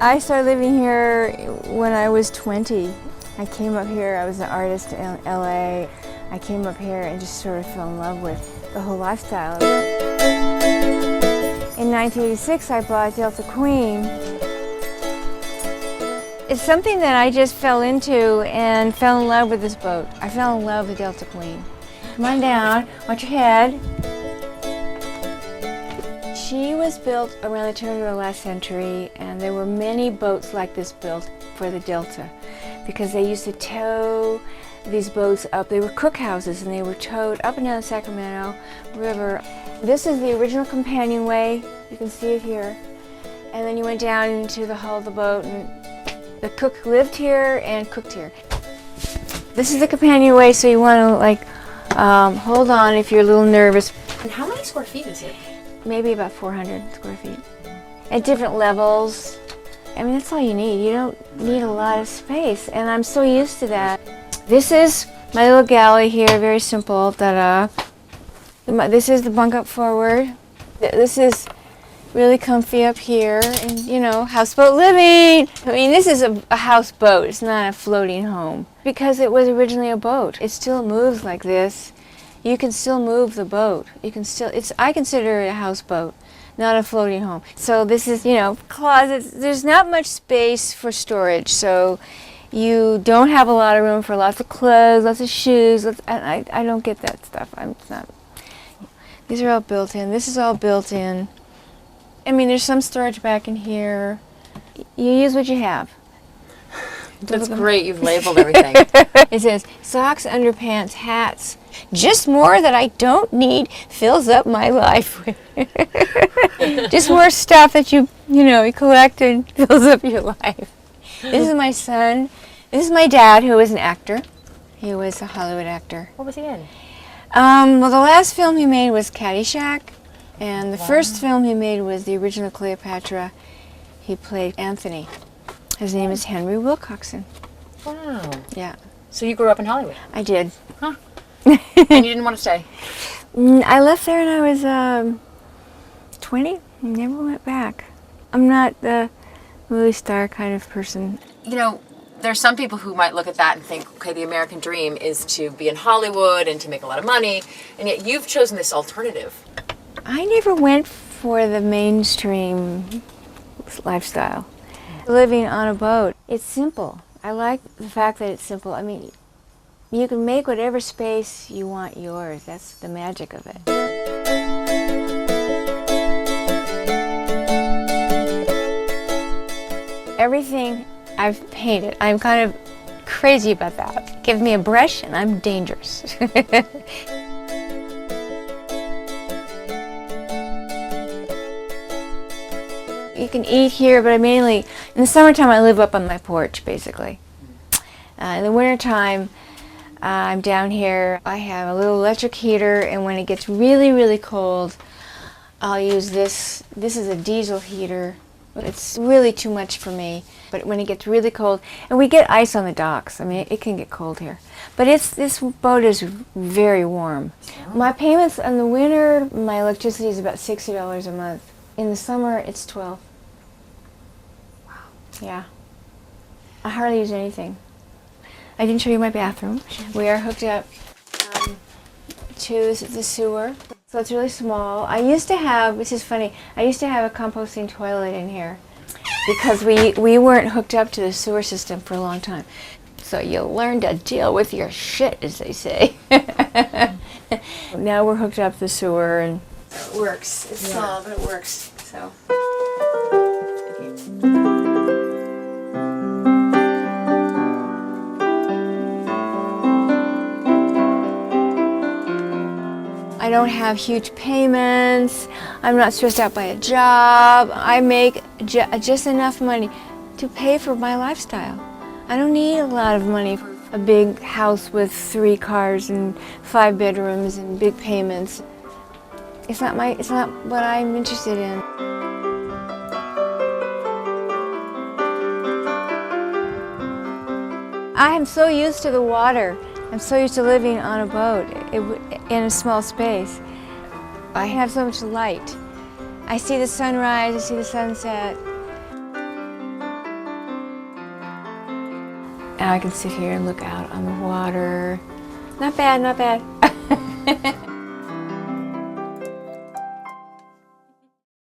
I started living here when I was 20. I came up here, I was an artist in LA. I came up here and just sort of fell in love with the whole lifestyle. In 1986, I bought Delta Queen. It's something that I just fell into and fell in love with this boat. I fell in love with Delta Queen. Come on down, watch your head. She was built around the turn of the last century, and there were many boats like this built for the Delta because they used to tow these boats up. They were cookhouses, and they were towed up and down the Sacramento River. This is the original companionway. You can see it here. And then you went down into the hull of the boat, and the cook lived here and cooked here. This is the companionway, so you want to hold on if you're a little nervous. And how many square feet is it? Maybe about 400 square feet. At different levels. I mean, that's all you need. You don't need a lot of space, and I'm so used to that. This is my little galley here, very simple. Ta-da. This is the bunk up forward. This is really comfy up here, and you know, houseboat living. I mean, this is a houseboat. It's not a floating home because it was originally a boat. It still moves like this. You can still move the boat. You can still. I consider it a houseboat, not a floating home. So this is, you know, closets. There's not much space for storage, so you don't have a lot of room for lots of clothes, lots of shoes. I don't get that stuff. It's not. These are all built in. This is all built in. I mean, there's some storage back in here. You use what you have. That's great. You've labeled everything. It says socks, underpants, hats. Just more that I don't need fills up my life with. Just more stuff that you collect and fills up your life. This is my son. This is my dad, who was an actor. He was a Hollywood actor. What was he in? Well, the last film he made was Caddyshack, and the first film he made was the original Cleopatra. He played Anthony. His name is Henry Wilcoxon. Wow. Yeah. So you grew up in Hollywood? I did. Huh. And you didn't want to stay? I left there when I was 20. Never went back. I'm not the movie star kind of person. You know, there's some people who might look at that and think, okay, the American dream is to be in Hollywood and to make a lot of money, and yet you've chosen this alternative. I never went for the mainstream lifestyle. Living on a boat, it's simple. I like the fact that it's simple. I mean, you can make whatever space you want yours. That's the magic of it. Everything I've painted, I'm kind of crazy about that. Give me a brush and I'm dangerous. You can eat here, but I mainly, in the summertime, I live up on my porch, basically. In the wintertime, I'm down here. I have a little electric heater, and when it gets really, really cold, I'll use this. This is a diesel heater. It's really too much for me, but when it gets really cold, and we get ice on the docks. I mean, it can get cold here. But this boat is very warm. My payments in the winter, my electricity is about $60 a month. In the summer, it's $12. Wow. Yeah. I hardly use anything. I didn't show you my bathroom. We are hooked up to the sewer. So it's really small. I used to have, this is funny, I used to have a composting toilet in here because we weren't hooked up to the sewer system for a long time. So you learn to deal with your shit, as they say. Now we're hooked up to the sewer, and it works. It's small, but it works. So. I don't have huge payments. I'm not stressed out by a job. I make just enough money to pay for my lifestyle. I don't need a lot of money for a big house with 3 cars and 5 bedrooms and big payments. It's not what I'm interested in. I am so used to the water. I'm so used to living on a boat in a small space. I have so much light. I see the sunrise, I see the sunset. And I can sit here and look out on the water. Not bad, not bad.